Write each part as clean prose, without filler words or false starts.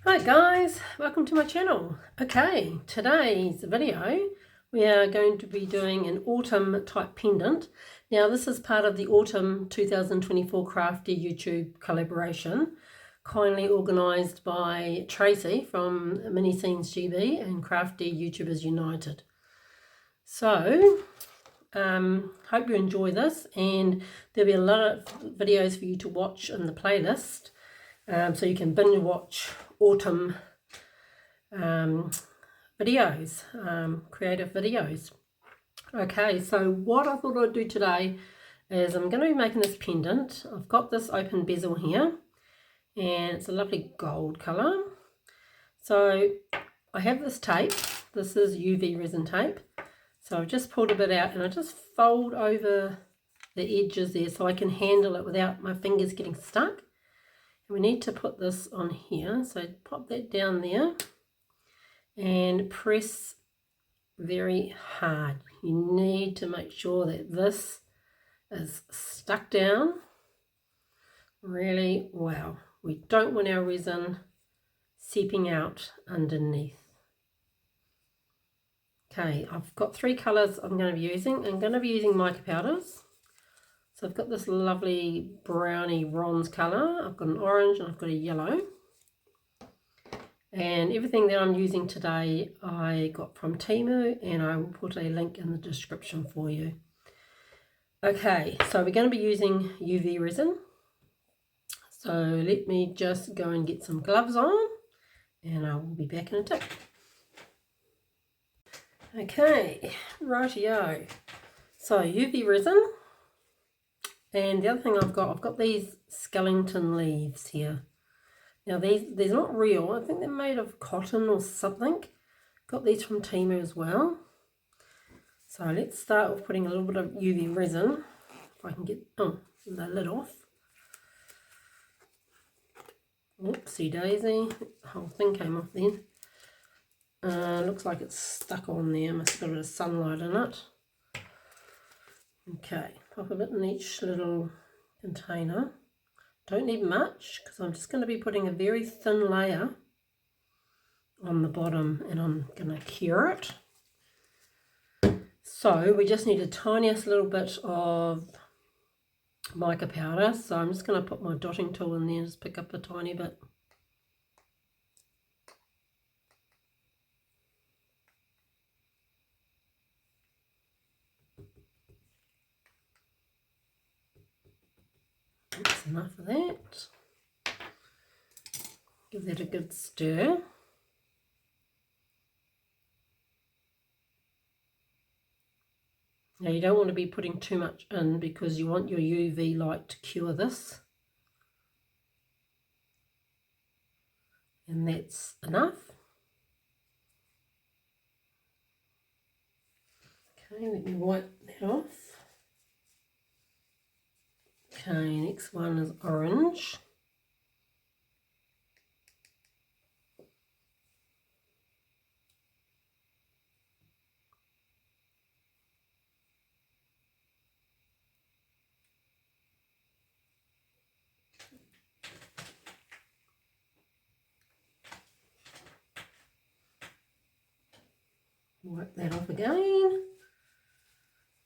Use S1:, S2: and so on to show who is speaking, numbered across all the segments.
S1: Hi guys, welcome to my channel. Okay, today's video we are going to be doing an autumn type pendant. Now this is part of the autumn 2024 Crafty YouTube collaboration, kindly organised by Tracy from Mini Scenes GB and Crafty YouTubers United. So hope you enjoy this, and there'll be a lot of videos for you to watch in the playlist. So you can binge watch autumn videos, creative videos. Okay, so what I thought I'd do today is I'm going to be making this pendant. I've got this open bezel here, and it's a lovely gold colour. So I have this tape. This is UV resin tape. So I've just pulled a bit out, and I just fold over the edges there so I can handle it without my fingers getting stuck. We need to put this on here, so pop that down there and press very hard. You need to make sure that this is stuck down really well. We don't want our resin seeping out underneath. Okay, I've got three colours I'm going to be using. I'm going to be using mica powders. So I've got this lovely browny bronze colour, I've got an orange, and I've got a yellow. And everything that I'm using today I got from Temu, and I will put a link in the description for you. Okay, so we're going to be using UV resin. So let me just go and get some gloves on, and I will be back in a tick. Okay, rightio. So UV resin. And the other thing I've got these skeleton leaves here. Now these are not real. I think they're made of cotton or something. Got these from Temu as well. So let's start with putting a little bit of UV resin. If I can get the lid off. Oopsie daisy. The whole thing came off then. Looks like it's stuck on there. Must have got a bit of sunlight in it. Okay, pop a bit in each little container. Don't need much because I'm just going to be putting a very thin layer on the bottom, and I'm going to cure it. So we just need a tiniest little bit of mica powder. So I'm just going to put my dotting tool in there and just pick up a tiny bit. That's enough of that. Give that a good stir. Now you don't want to be putting too much in because you want your UV light to cure this. And that's enough. Okay, let me wipe that off. Okay, next one is orange. Wipe that off again.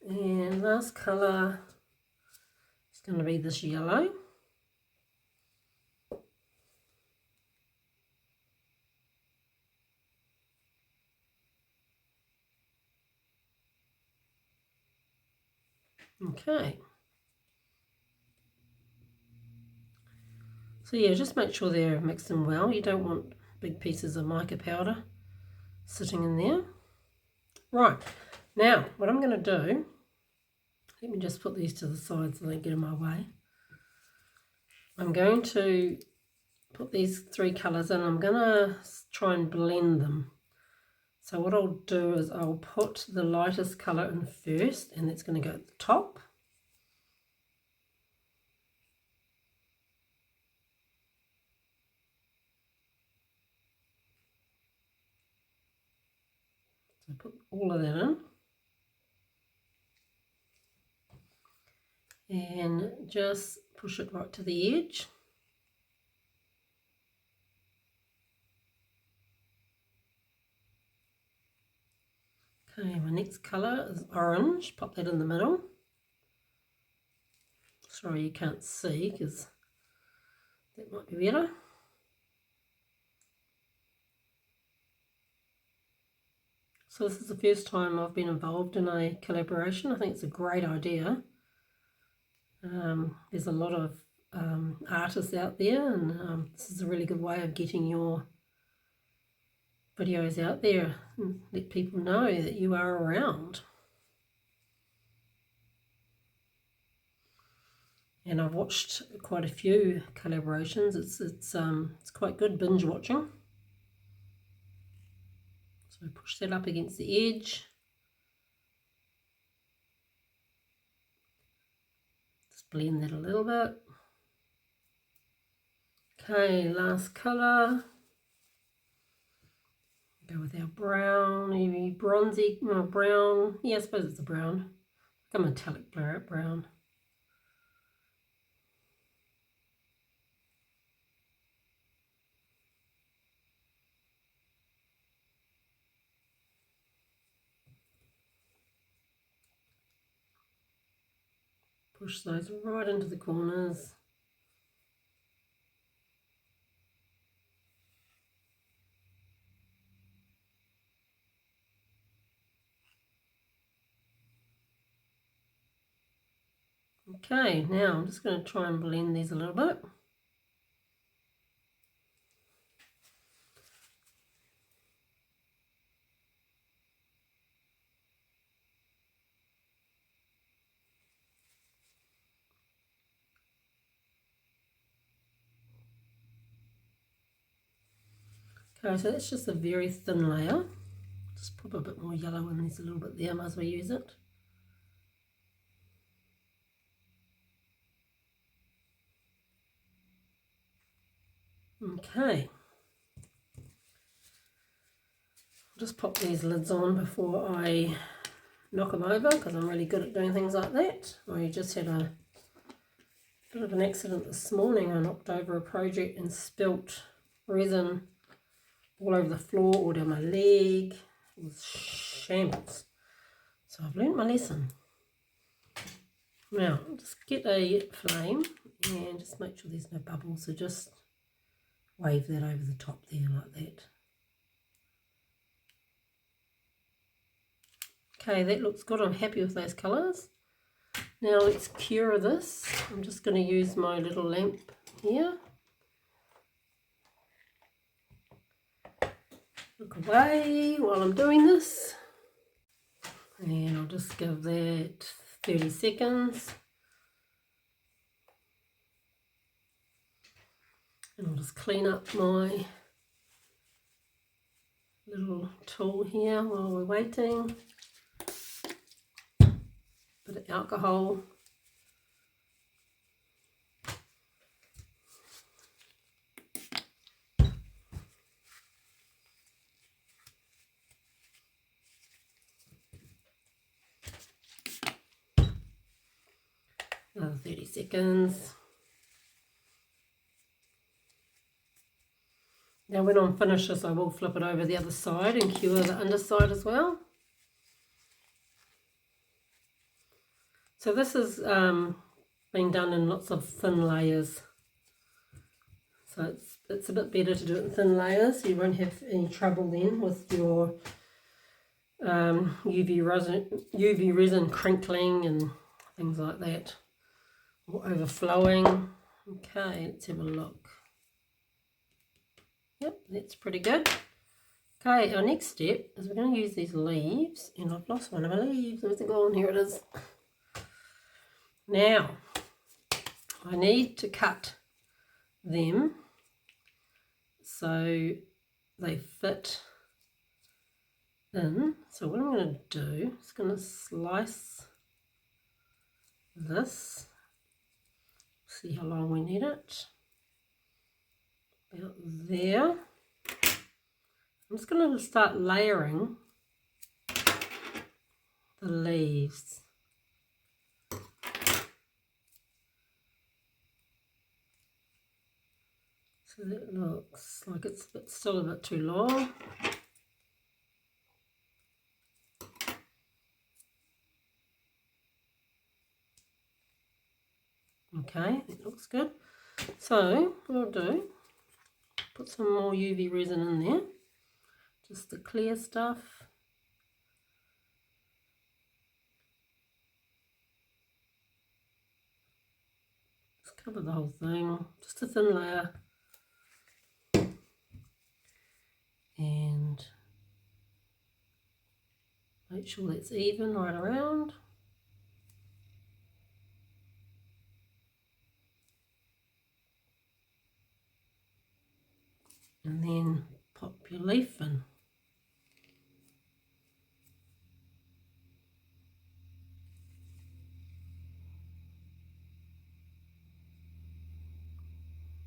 S1: And last colour is going to be this yellow. Okay. So yeah, just make sure they're mixing well. You don't want big pieces of mica powder sitting in there. Right, now what I'm going to do, let me just put these to the side so they get in my way. I'm going to put these three colours in. I'm going to try and blend them. So what I'll do is I'll put the lightest colour in first, and that's going to go at the top. So put all of that in. And just push it right to the edge. Okay, my next colour is orange. Pop that in the middle. Sorry you can't see because that might be better. So this is the first time I've been involved in a collaboration. I think it's a great idea. There's a lot of artists out there, and this is a really good way of getting your videos out there and let people know that you are around. And I've watched quite a few collaborations. It's quite good binge watching. So push that up against the edge. Just blend that a little bit. Okay, last colour. Go with our brown, maybe bronzy, brown. Yeah, I suppose it's a brown. Like a metallic brown. Push those right into the corners. Okay, now I'm just going to try and blend these a little bit. Okay, so that's just a very thin layer. Just pop a bit more yellow in, there's a little bit there, might as well use it. Okay. Just pop these lids on before I knock them over, because I'm really good at doing things like that. I just had a bit of an accident this morning. I knocked over a project and spilt resin all over the floor, all down my leg. It was shambles. So I've learnt my lesson. Now, just get a flame and just make sure there's no bubbles. So just wave that over the top there like that. Okay, that looks good. I'm happy with those colours. Now let's cure this. I'm just going to use my little lamp here. Look away while I'm doing this. And I'll just give that 30 seconds. And I'll just clean up my little tool here while we're waiting. Bit of alcohol. Another 30 seconds. Now when I'm finished this, I will flip it over the other side and cure the underside as well. So this is being done in lots of thin layers. So it's a bit better to do it in thin layers. You won't have any trouble then with your UV resin crinkling and things like that, or overflowing. Okay, let's have a look. Yep, that's pretty good. Okay, our next step is we're going to use these leaves, and I've lost one of my leaves. Where's it gone? Here it is. Now, I need to cut them so they fit in. So what I'm going to do is going to slice this. See how long we need it. About there. I'm just going to start layering the leaves. So that looks like it's still a bit too long. Okay, that looks good. So what I'll do, put some more UV resin in there, just the clear stuff. Just cover the whole thing, just a thin layer. And make sure that's even right around. And then pop your leaf in.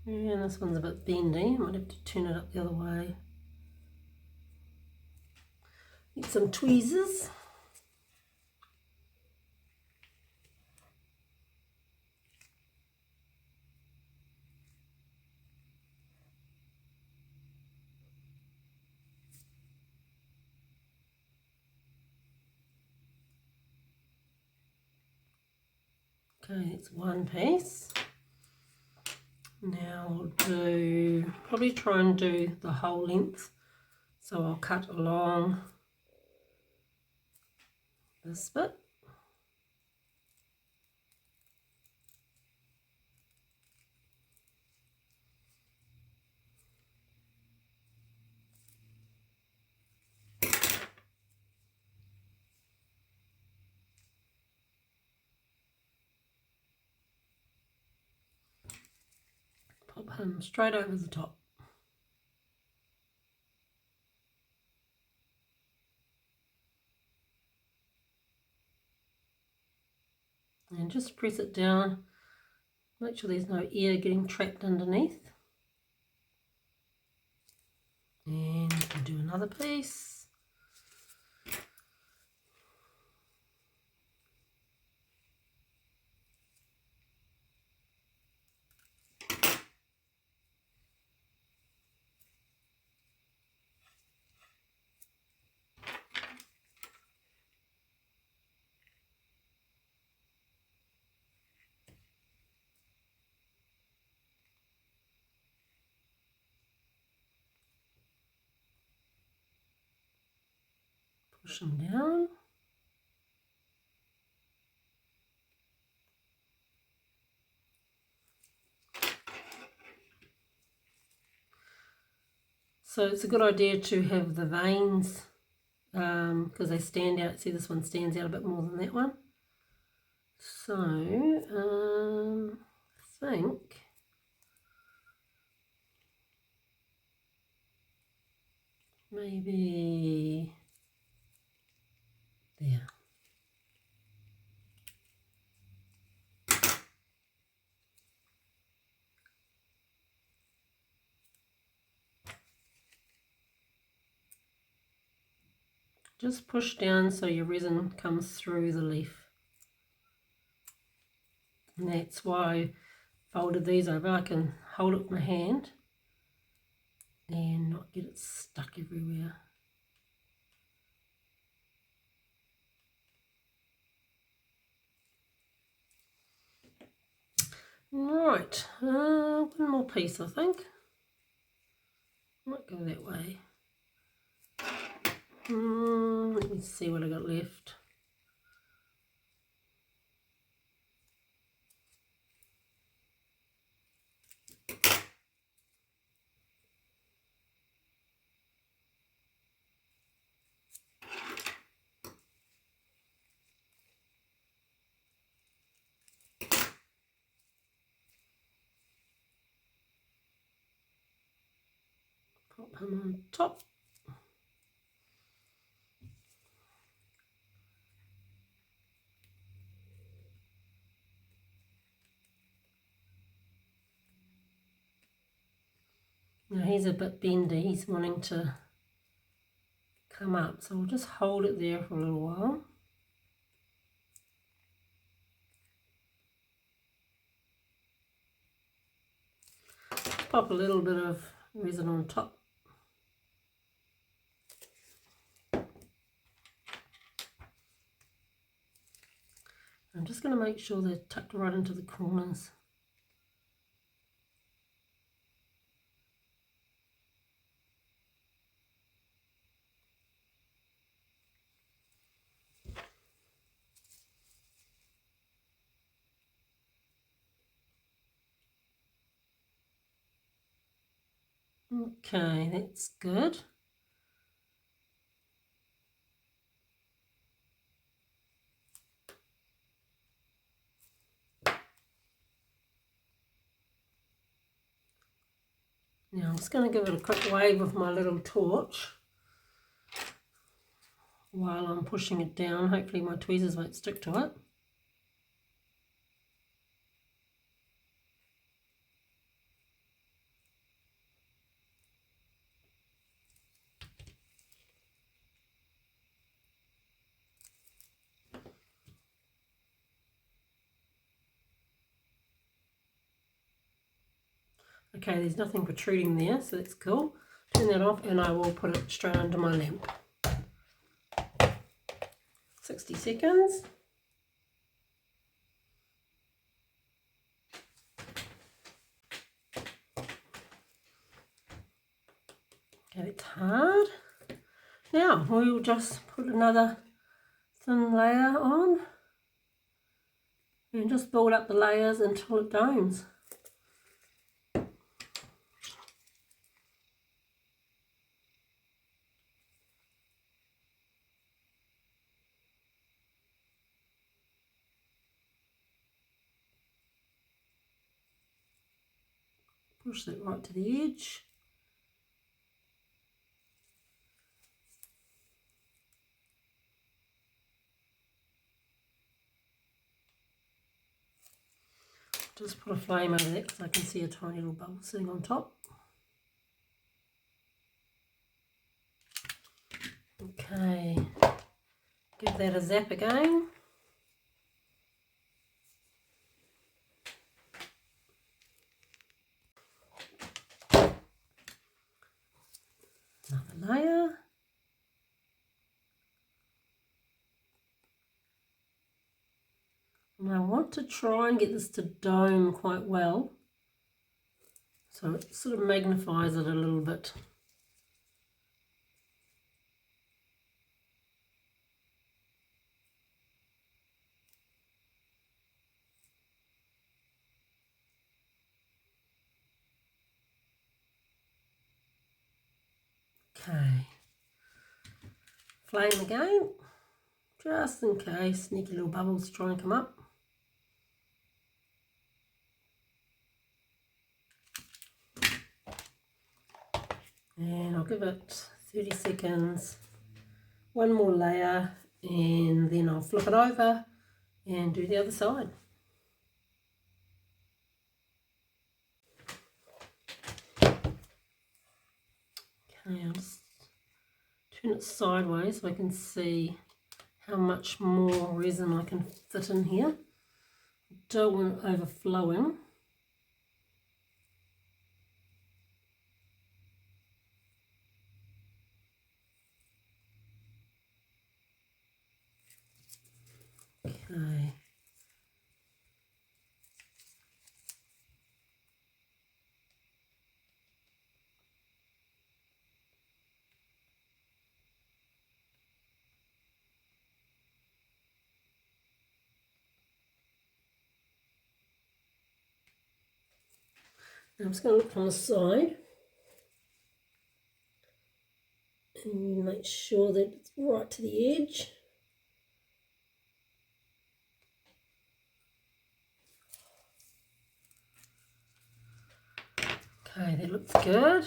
S1: And this one's a bit bendy, I might have to turn it up the other way. Get some tweezers. Okay, it's one piece. Now I'll do, probably try and do the whole length. So I'll cut along this bit. Pop him straight over the top. And just press it down. Make sure there's no air getting trapped underneath. And we'll do another piece. Push them down. So it's a good idea to have the veins because they stand out. See, this one stands out a bit more than that one. So I think maybe there. Just push down so your resin comes through the leaf. And that's why I folded these over. I can hold it with my hand and not get it stuck everywhere. Right, one more piece I think. Might go that way. Let me see what I got left. Pop him on top. Now he's a bit bendy, he's wanting to come up, so we'll just hold it there for a little while. Pop a little bit of resin on top. I'm just going to make sure they're tucked right into the corners. Okay, that's good. Now I'm just going to give it a quick wave with my little torch while I'm pushing it down. Hopefully my tweezers won't stick to it. Okay, there's nothing protruding there, so that's cool. Turn that off and I will put it straight under my lamp. 60 seconds. Okay, it's hard. Now we'll just put another thin layer on and just build up the layers until it domes. Push that right to the edge. Just put a flame over that because I can see a tiny little bubble sitting on top. Okay, give that a zap again. Another layer. And I want to try and get this to dome quite well, so it sort of magnifies it a little bit. Okay, flame again, just in case sneaky little bubbles try and come up. And I'll give it 30 seconds, one more layer, and then I'll flip it over and do the other side. Okay, I'll just turn it sideways so I can see how much more resin I can fit in here. Don't want it overflowing. Okay. Now I'm just going to look from the side and make sure that it's right to the edge. Okay, that looks good.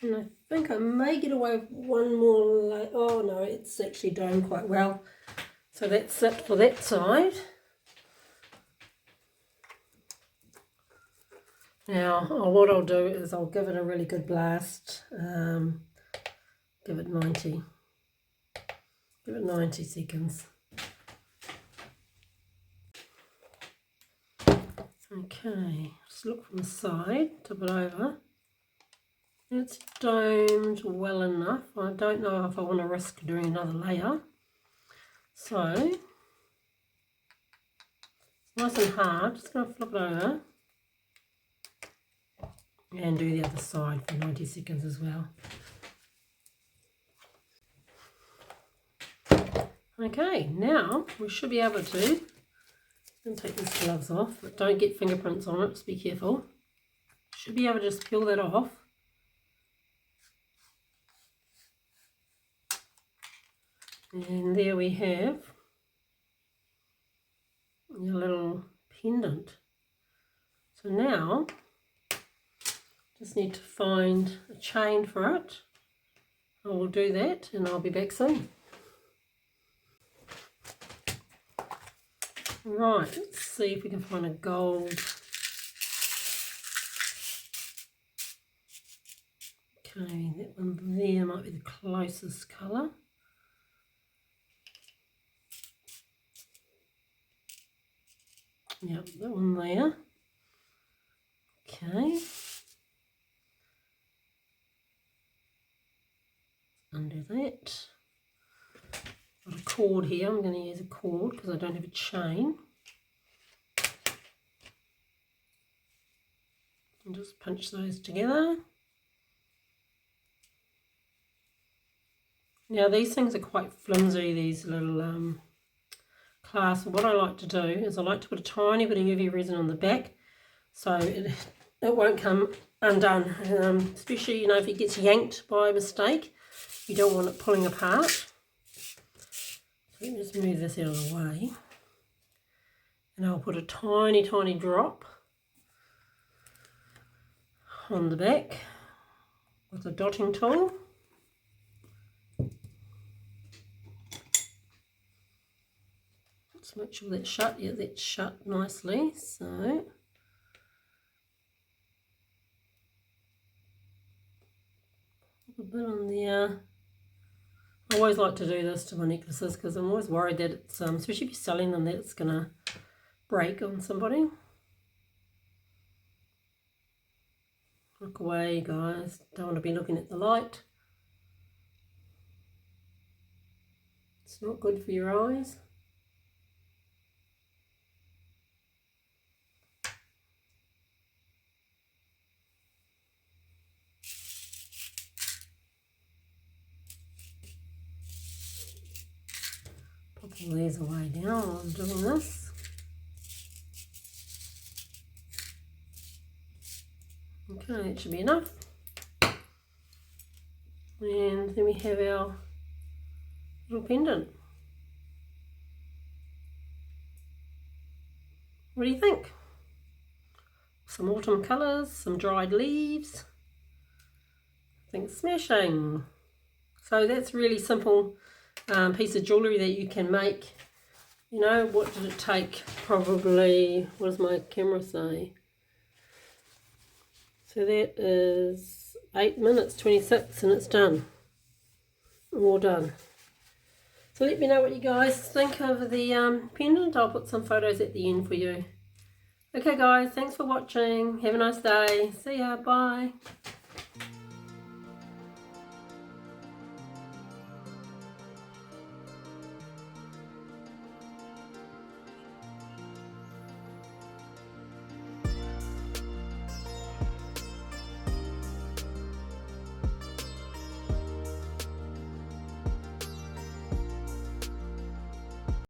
S1: And I think I may get away with one more layer. Oh no, it's actually domed quite well. So that's it for that side. Now, what I'll do is I'll give it a really good blast. Give it 90 seconds. Okay, just look from the side, tip it over. It's domed well enough. I don't know if I want to risk doing another layer. So, nice and hard. Just going to flip it over and do the other side for 90 seconds as well. Okay, now we should be able to, and take these gloves off, but don't get fingerprints on it, just be careful. Should be able to just peel that off. And there we have your little pendant. So now, just need to find a chain for it. I will do that and I'll be back soon. Right, let's see if we can find a gold. Okay, that one there might be the closest colour. Yep, that one there. Okay. Undo that. Got a cord here. I'm going to use a cord because I don't have a chain. And just pinch those together. Now these things are quite flimsy, these little clasps. What I like to do is I like to put a tiny bit of UV resin on the back so it won't come undone. Especially, you know, if it gets yanked by mistake, you don't want it pulling apart. So let me just move this out of the way. And I'll put a tiny, tiny drop on the back with a dotting tool. Let's make sure that's shut. Yeah, that's shut nicely. So a bit on there. I always like to do this to my necklaces because I'm always worried that it's, especially if you're selling them, that it's going to break on somebody. Look away, guys. Don't want to be looking at the light. It's not good for your eyes. Pop all these away now while I'm doing this. Okay, it should be enough. And then we have our little pendant. What do you think? Some autumn colours, some dried leaves. I think smashing. So that's really simple piece of jewellery that you can make. You know, what did it take? Probably, what does my camera say? So that is 8 minutes 26 and it's done. All done. So let me know what you guys think of the pendant. I'll put some photos at the end for you. Okay guys, thanks for watching. Have a nice day. See ya. Bye.